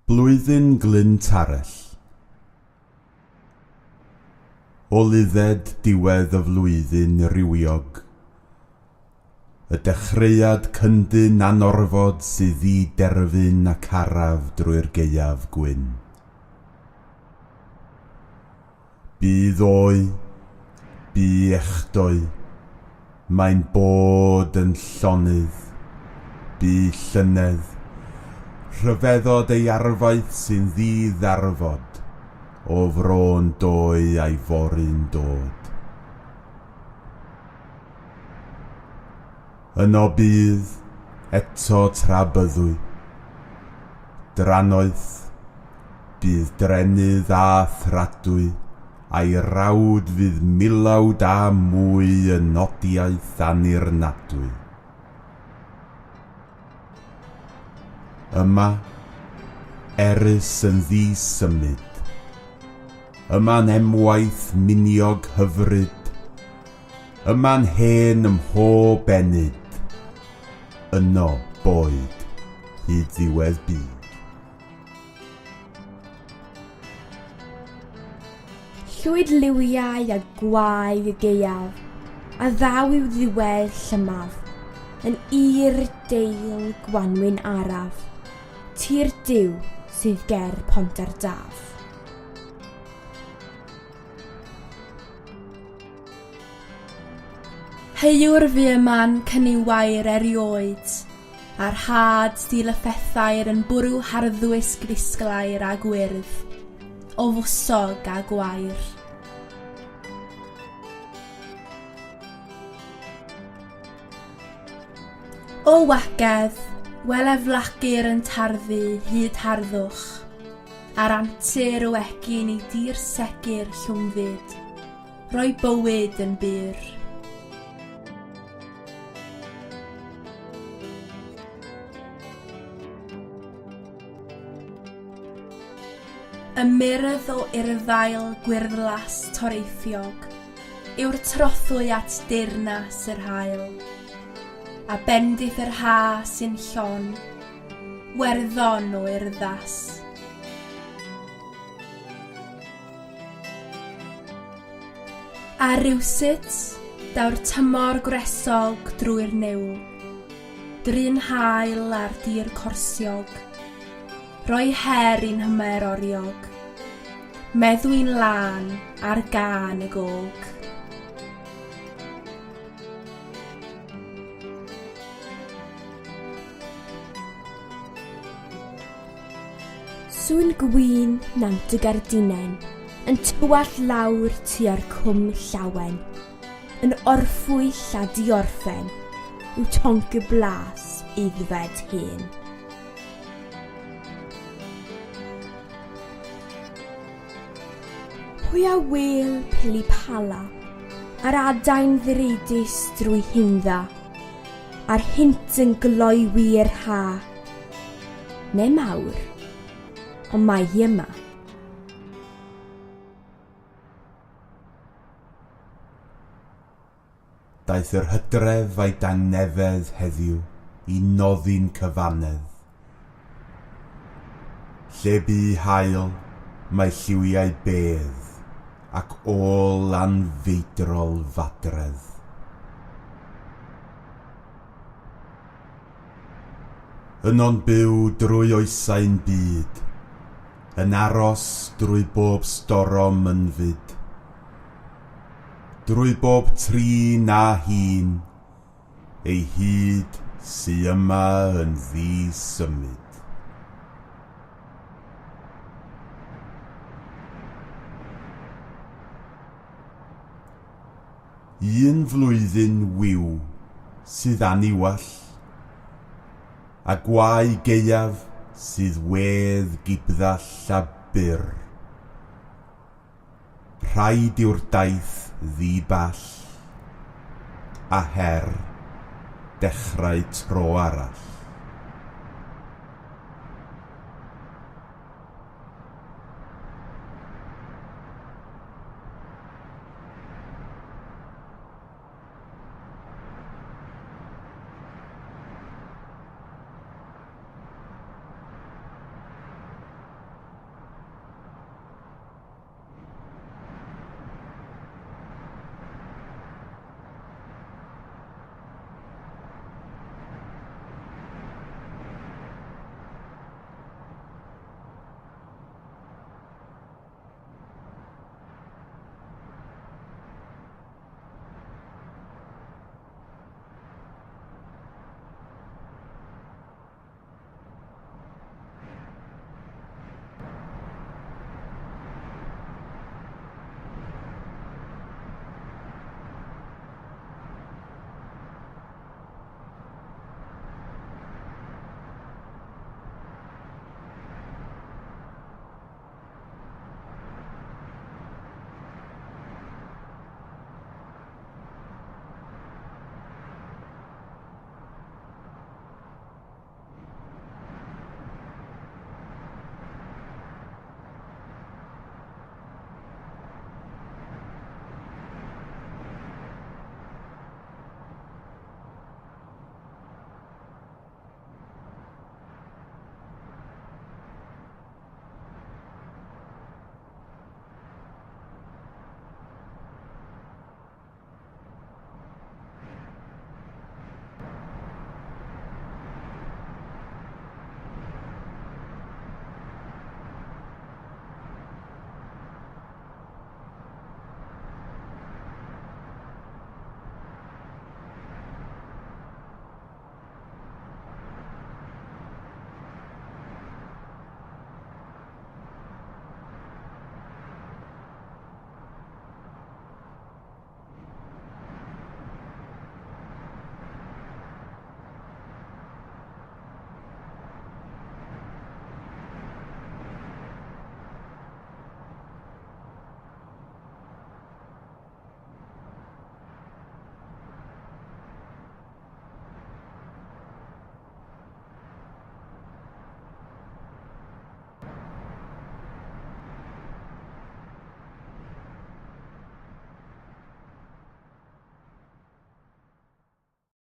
Blwyddyn glynt arall. O ludded diwedd y flwyddyn rywiog. Y dechreuad cyndyn anorfod sydd i derfyn ac araf drwy'r gaeaf gwyn. Bydd oe, bu echdoi, mae'n bod yn llonydd, bu llynedd, rhyfeddod ei arfaith sy'n ddiddarfod, o fron doi a'i fory'n dod. Yno bydd, eto tra byddwy, drannoeth, bydd drenydd a thradwy, a'i rawd fydd milawd a mwy yn nodiaeth anirnadwy. Yma, erys yn ddisymud, yma'n emwaith miniog hyfryd, yma'n hen ym mhob enid, yno boed hyd ddiwedd byd. Llwyd liwiau a gwaed y gaeaf, a ddaw i'w ddiwedd llymaf, yn ir deil gwanwyn araf, tir diw sydd ger pont ar daf. Heiwr fi yma'n cyniwair erioed, a'r had stil y phethau'r yn bwrw harddwys grisglair a gwyrdd, o fwsog a gwair. O wagedd, welef lagur yn tarddu hyd harddwch, a'r antur o egin i dir segur llwngfyd, roi bywyd yn byr. Y myrdd o urddail gwyrddlas toreithiog yw'r trothwy at deyrnas yr hael, a bendith yr ha sy'n llon, werddon o urddas. A rywsut daw'r tymor gwresog drwy'r niwl, drin hael ar dir corsiog, roi her i'n hymer oriog, meddwi'n lan ar gan y gog. Sŵn gwyn nant y gardinen, yn tywall lawr tua'r cwm llawen, yn orffwyll a diorffen, yw tonc y blas eiddfed hen. Pwy a wel pili pala, ar adain ddireidus drwy hindda, a'r hint yn gloiwi'r ha. Ne mawr, ond mae hi yma. Daeth yr hydref a'i dangnefedd heddiw i noddi'n cyfanedd. Lle bu hael, mae lliwiau bedd, ac ôl anfeidrol fadredd. Yno'n byw drwy oesau'n byd, yn aros drwy bob storom yn fyd, drwy bob trin a hun, ei hyd sy yma yn ddisymud. Un flwyddyn wiw sydd aniwall, a gwau gaeaf sydd wedd gibddall a byr. Rhaid yw'r daith ddiball, a her dechrau tro arall.